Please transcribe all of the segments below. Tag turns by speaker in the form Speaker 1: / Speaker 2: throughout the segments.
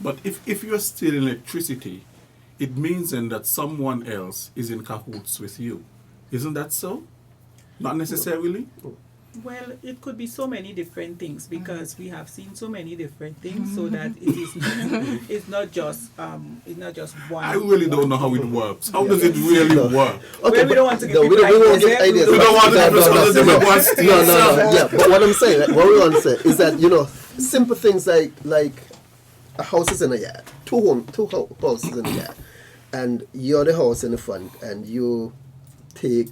Speaker 1: But if you're stealing electricity, it means then that someone else is in cahoots with you. Isn't that so? Not necessarily?
Speaker 2: Well, it could be so many different things because we have seen so many different things, so that it is it's not just one.
Speaker 1: I really don't know how it works. How does it really work?
Speaker 2: Okay, we don't want to give
Speaker 3: no, we don't give ideas.
Speaker 1: We don't want to give
Speaker 3: no. Yeah, but what I'm saying, like, what we want to say is that, you know, simple things like a house is in a yard, two houses in a yard, and you're the house in the front, and you take,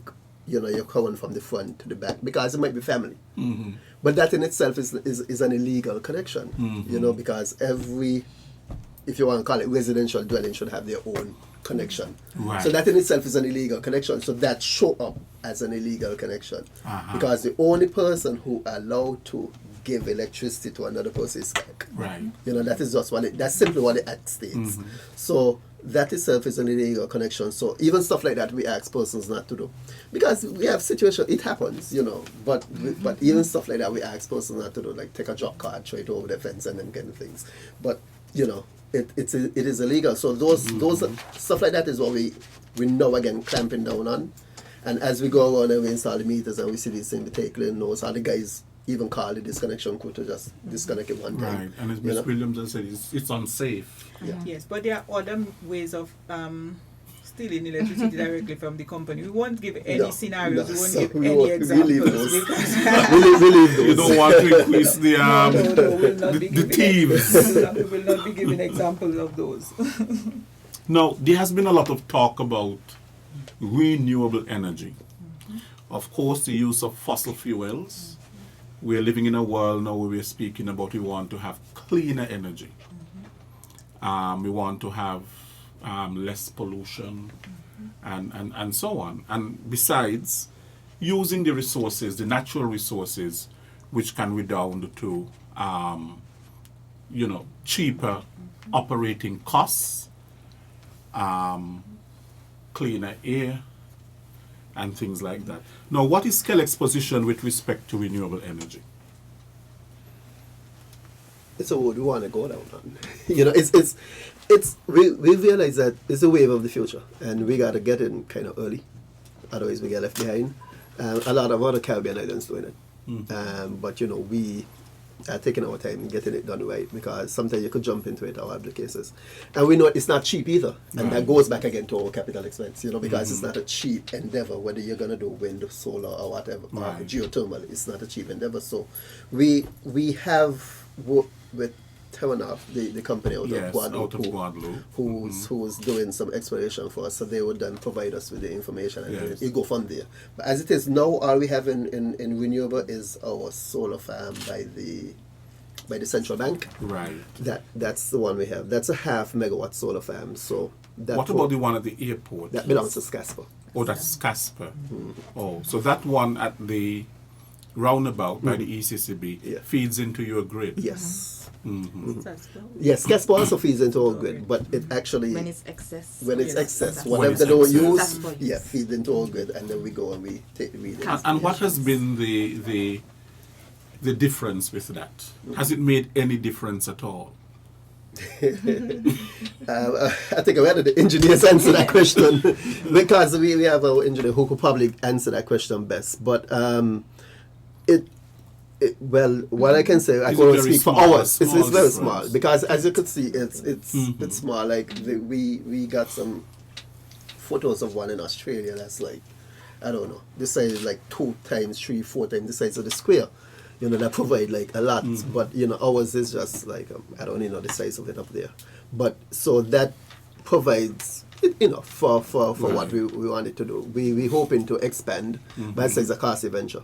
Speaker 3: you know, you're coming from the front to the back because it might be family. Mm-hmm. But that in itself is an illegal connection, you know, because every, if you want to call it residential dwelling, should have their own connection.
Speaker 1: Right.
Speaker 3: So that in itself is an illegal connection. So that show up as an illegal connection. Because the only person who allowed to give electricity to another person is SKELEC.
Speaker 1: Right.
Speaker 3: You know, that is just that's simply what the Act states. So that itself is an illegal connection. So even stuff like that we ask persons not to do. Because we have situations, it happens, you know, but even stuff like that we ask persons not to do, like take a drop card, throw it over the fence and them kind of things. But, you know, it is illegal. So those stuff like that is what we now again clamping down on. And as we go around and we install the meters and we see these things, we take little notes, how the guys even call the disconnection code to just disconnect it one time.
Speaker 1: Right, and as Ms. Williams has said, it's unsafe.
Speaker 2: Yeah. Yes, but there are other ways of stealing electricity directly from the company. We won't give any scenarios. We won't give any examples.
Speaker 3: We leave those.
Speaker 1: You don't want to increase the thieves.
Speaker 2: We will not be giving examples of those.
Speaker 1: Now, there has been a lot of talk about renewable energy. Of course, the use of fossil fuels. We're living in a world now where we're speaking about we want to have cleaner energy. We want to have less pollution and so on. And besides, using the resources, the natural resources, which can redound to, cheaper operating costs, cleaner air, and things like that. Now, what is SKELEC's position with respect to renewable energy?
Speaker 3: It's a road we want to go down on. You know, we realize that it's a wave of the future, and we got to get in kind of early, otherwise we get left behind. A lot of other Caribbean islands doing it, but you know, we are taking our time getting it done right, because sometimes you could jump into it or other cases, and we know it's not cheap either, and that goes back again to our capital expense, you know, because it's not a cheap endeavor, whether you're going to do wind, solar, or whatever, or geothermal. It's not a cheap endeavor. So we have worked with Terranaf, the company out of Guadeloupe, who's doing some exploration for us, so they would then provide us with the information, and it go from there. But as it is now, all we have in renewable is our solar farm by the central bank.
Speaker 1: Right.
Speaker 3: That's the one we have. That's a 0.5 megawatt solar farm. So
Speaker 1: what about the one at the airport?
Speaker 3: That belongs to SCASPA.
Speaker 1: Oh, that's SCASPA. Oh, so that one at the roundabout by the ECCB feeds into your grid.
Speaker 3: Yes. Yes, SCASPA also feeds into our grid, but it actually
Speaker 4: when it's excess,
Speaker 3: whatever they don't use, feeds into our grid, and then we go and we take the readings.
Speaker 1: And what has been the difference with that? Has it made any difference at all?
Speaker 3: I think I rather the engineers answer that question, because we have our engineer who could probably answer that question best. But well, what I can say, I can only speak for ours. It's very small, because as you could see, it's small. Like we got some photos of one in Australia that's like, I don't know, this size is like 2 times, 3, 4 times the size of the square. You know, that provide like a lot, but you know, ours is just like I don't even know the size of it up there. But so that provides enough for what we wanted to do. We hoping to expand, but it's a costly venture.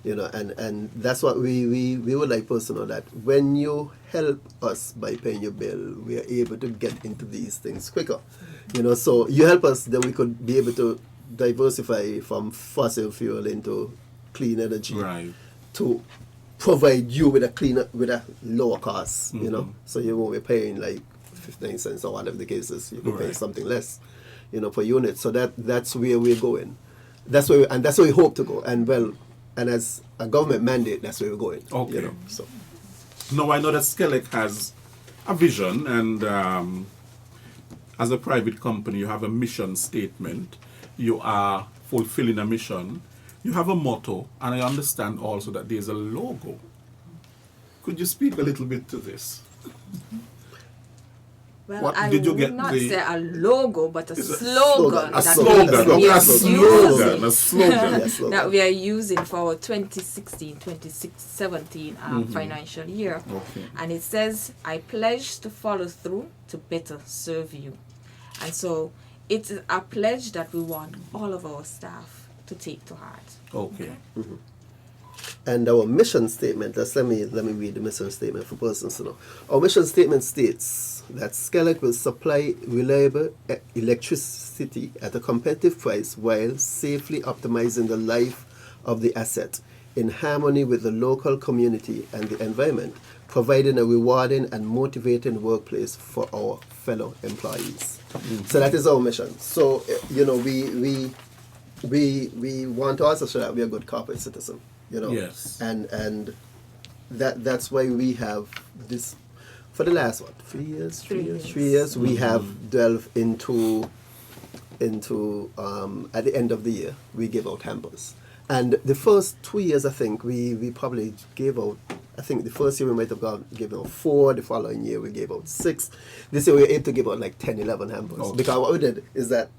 Speaker 3: You know, and that's what we would like personal, that when you help us by paying your bill, we are able to get into these things quicker. You know, so you help us, then we could be able to diversify from fossil fuel into clean energy, to provide you with a lower cost. You know, so you won't be paying like 15 cents or whatever the case is. You can pay something less, you know, per unit. So that's where we're going. That's where we hope to go. And as a government mandate, that's where we're going.
Speaker 1: Okay.
Speaker 3: You know, so.
Speaker 1: Now, I know that SKELEC has a vision, and as a private company, you have a mission statement. You are fulfilling a mission. You have a motto, and I understand also that there's a logo. Could you speak a little bit to this?
Speaker 4: Well,
Speaker 1: What
Speaker 4: I
Speaker 1: did you
Speaker 4: would
Speaker 1: get
Speaker 4: not
Speaker 1: the-
Speaker 4: say a logo, but a
Speaker 1: It's a
Speaker 4: slogan.
Speaker 1: A
Speaker 4: that
Speaker 1: slogan,
Speaker 4: we
Speaker 1: okay,
Speaker 4: are
Speaker 1: a slogan,
Speaker 4: using.
Speaker 1: a slogan.
Speaker 3: Yeah, slogan.
Speaker 4: That we are using for our 2016-2017 financial year.
Speaker 1: Okay.
Speaker 4: And it says, I pledge to follow through to better serve you. And so it's a pledge that we want all of our staff to take to heart.
Speaker 1: Okay.
Speaker 3: And our mission statement, let me read the mission statement for persons to know. Our mission statement states that SKELEC will supply reliable electricity at a competitive price while safely optimizing the life of the asset in harmony with the local community and the environment, providing a rewarding and motivating workplace for our fellow employees. So that is our mission. So, you know, we want to also show that we are good corporate citizen. You know,
Speaker 1: Yes.
Speaker 3: and that's why we have this for the last 3 years, 3 years we have delved into at the end of the year we give out hampers, and the first 2 years I think we probably gave out. I think the first year we might have given out 4. The following year we gave out 6. This year we were able to give out like 10, 11 hampers,
Speaker 1: Okay.
Speaker 3: because what we did is that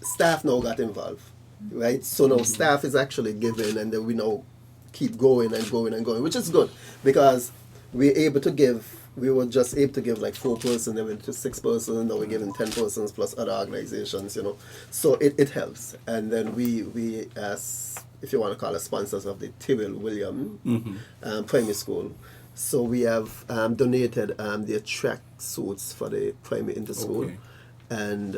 Speaker 3: staff now got involved, right? So now staff is actually giving, and then we now keep going and going and going, which is good, because we were just able to give like 4 persons, then we went to 6 persons, and now we're giving 10 persons plus other organizations, you know. So it helps. And then we as, if you want to call us, sponsors of the Tyrrell William primary school. So we have donated their track suits for the primary inter-school.
Speaker 1: Okay.
Speaker 3: And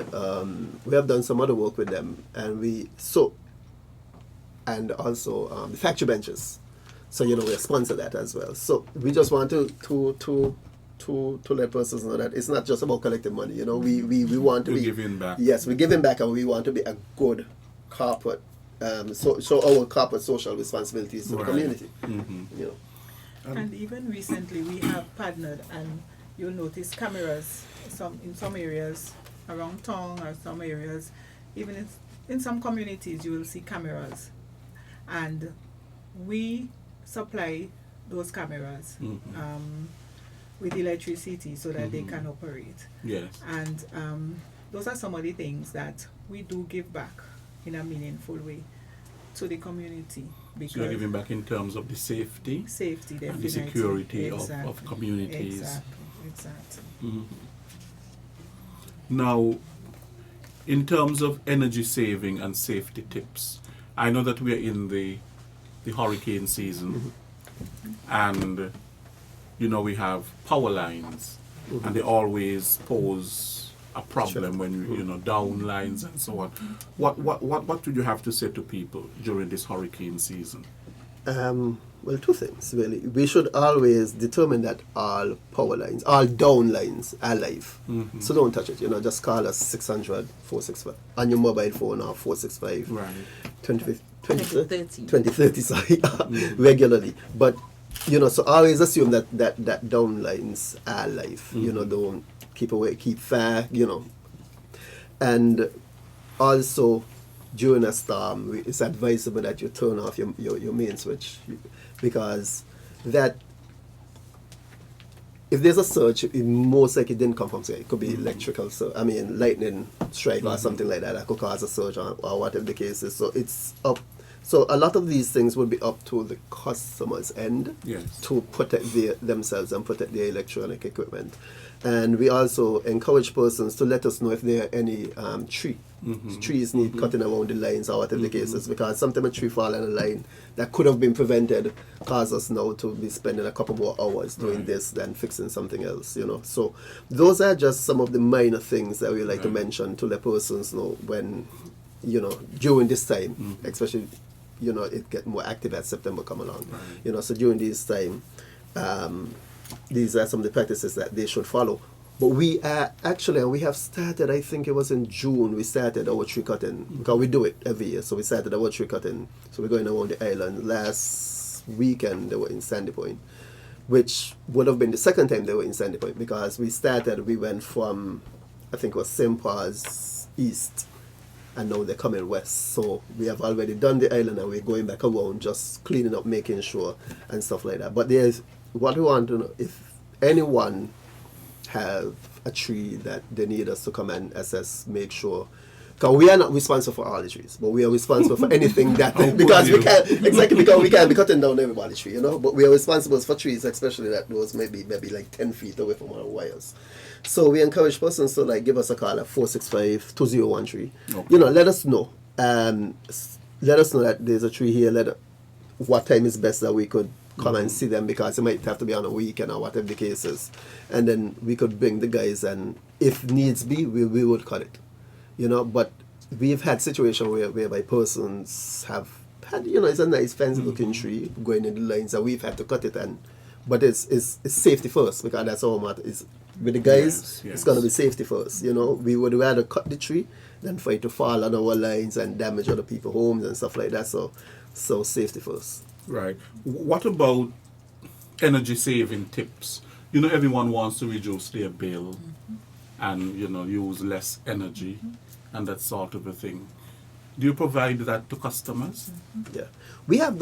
Speaker 3: we have done some other work with them, and also the factory benches. So, you know, we sponsor that as well. So we just want to let persons know that it's not just about collecting money. You know, we want to
Speaker 1: You're
Speaker 3: be
Speaker 1: giving back.
Speaker 3: Yes, we're giving back, and we want to be a good corporate. So our corporate social responsibilities to the
Speaker 1: Right.
Speaker 3: community.
Speaker 1: Mhm.
Speaker 3: You know.
Speaker 2: And even recently we have partnered, and you'll notice cameras in some areas around town, or some areas, even in some communities you will see cameras. And we supply those cameras with electricity so that they can operate.
Speaker 1: Yes.
Speaker 2: And those are some of the things that we do give back in a meaningful way to the community.
Speaker 1: So you're
Speaker 2: Because
Speaker 1: giving back in terms of the safety
Speaker 2: safety,
Speaker 1: and
Speaker 2: definitely.
Speaker 1: the security of
Speaker 2: Exactly.
Speaker 1: communities.
Speaker 2: Exactly.
Speaker 1: Mhm. Now, in terms of energy saving and safety tips, I know that we are in the hurricane season, and you know we have power lines, and they always pose a problem when you know down lines and so on. What would you have to say to people during this hurricane season?
Speaker 3: Well, 2 things really. We should always determine that all power lines, all down lines are live. So don't touch it. You know, just call us 600-465 on your mobile phone, or 465
Speaker 1: Right.
Speaker 3: 2030, sorry, regularly. But you know, so always assume that down lines are live. You know, don't keep away, keep far. You know, and also during a storm, it's advisable that you turn off your main switch, because that if there's a surge, it most likely didn't come from, say, it could be electrical, lightning strike or something like that could cause a surge, or whatever the case is. So it's up. So a lot of these things will be up to the customer's end,
Speaker 1: Yes.
Speaker 3: to protect themselves and protect their electronic equipment. And we also encourage persons to let us know if there are any trees need cutting around the lines, or whatever the case is, because sometimes a tree fall on a line that could have been prevented cause us now to be spending a couple more hours doing this than fixing something else, you know. So those are just some of the minor things that we like to mention to let persons know when, you know, during this time, especially, you know, it get more active as September come along. You know, so during this time, these are some of the practices that they should follow. But we are actually, we have started, I think it was in June, we started our tree cutting, because we do it every year. So we started our tree cutting. So we're going around the island. Last weekend, they were in Sandy Point. which would have been the second time they were in Sandy Point, because we went from, I think it was St. Paul's East, and now they're coming west. So we have already done the island and we're going back around, just cleaning up, making sure, and stuff like that. But there's what we want to know, if anyone have a tree that they need us to come and assess, make sure. Because we are not responsible for all the trees, but we are responsible for anything that, because we can't be cutting down everybody's tree, you know. But we are responsible for trees, especially that those maybe like 10 feet away from our wires. So we encourage persons to like give us a call at 465-2013. Okay. You know, let us know. Let us know that there's a tree here. What time is best that we could come and see them, because it might have to be on a weekend or whatever the case is, and then we could bring the guys, and if needs be, we would cut it. You know, but we've had situations whereby persons have had, you know, it's a nice fancy looking tree going in the lines, and we've had to cut it, but it's safety first, because that's all matter is with the guys. Yes. It's gonna be safety first. You know, we would rather cut the tree than for it to fall on our lines and damage other people's homes and stuff like that. So safety first.
Speaker 1: Right. What about energy saving tips? You know, everyone wants to reduce their bill and, you know, use less energy and that sort of a thing. Do you provide that to customers?
Speaker 3: Yeah. We have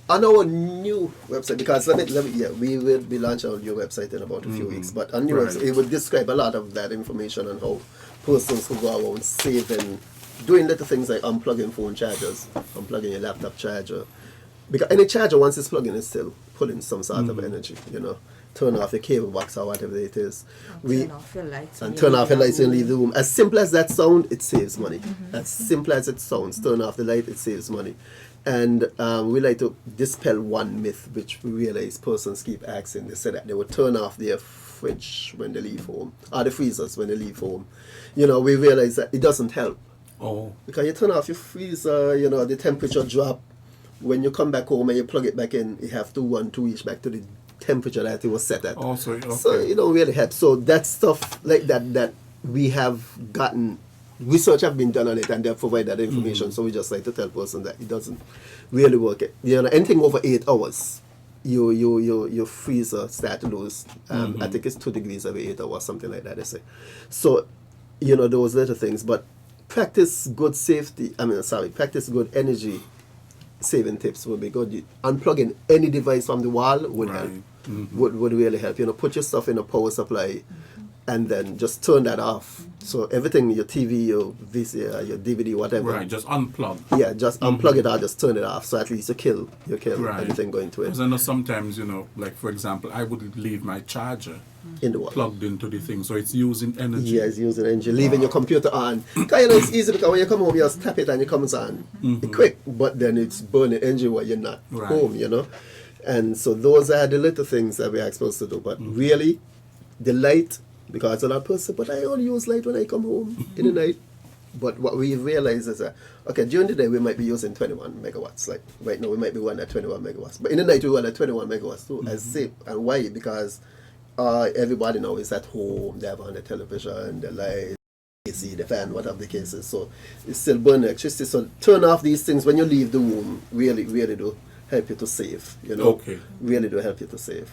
Speaker 3: on our new website, because we will be launching our new website in about a few weeks, but on new website, it will describe a lot of that information on how persons who go around saving, doing little things like unplugging phone chargers, unplugging your laptop charger. Because any charger, once it's plugged in, is still pulling some sort of energy, you know. Turn off your cable box or whatever it is.
Speaker 4: Turn off your lights.
Speaker 3: Turn off your lights and leave the room. As simple as that sound, it saves money. As simple as it sounds, turn off the light, it saves money. And we like to dispel one myth, which we realize persons keep asking. They say that they would turn off their fridge when they leave home, or the freezers when they leave home. You know, we realize that it doesn't help.
Speaker 1: Oh.
Speaker 3: Because you turn off your freezer, you know, the temperature drop. When you come back home and you plug it back in, you have to 1 2 each back to the temperature that it was set at.
Speaker 1: Oh, sorry. Okay.
Speaker 3: So it don't really help. So that stuff like that we have gotten, research have been done on it, and they provide that information. So we just like to tell person that it doesn't really work. You know, anything over 8 hours, your freezer start to lose. I think it's 2 degrees every 8 hours, something like that, they say. So, you know, those little things. But practice good energy saving tips would be good. Unplugging any device from the wall would help. Would really help. You know, put your stuff in a power supply and then just turn that off. So everything, your TV, your VCR, your DVD, whatever.
Speaker 1: Right, just unplug.
Speaker 3: Yeah, just unplug it out, just turn it off. So at least you kill anything going to it.
Speaker 1: Because I know sometimes, you know, like for example, I would leave my charger
Speaker 3: in the wall,
Speaker 1: plugged into the thing, so it's using energy.
Speaker 3: Yeah, it's using energy. Leaving your computer on. Because, you know, it's easy, because when you come home, you just tap it and it comes on. It's quick, but then it's burning energy while you're not home, you know. And so those are the little things that we are supposed to do. But really, the light, because a lot of people say, but I only use light when I come home in the night. But what we realize is that, okay, during the day we might be using 21 megawatts. Like right now we might be running at 21 megawatts. But in the night we run at 21 megawatts too, as safe. And why? Because everybody now is at home, they have on the television, the light, AC, the fan, whatever the case is. So it's still burning electricity. So turn off these things when you leave the room. Really, really do help you to save, you know.
Speaker 1: Okay.
Speaker 3: Really do help you to save.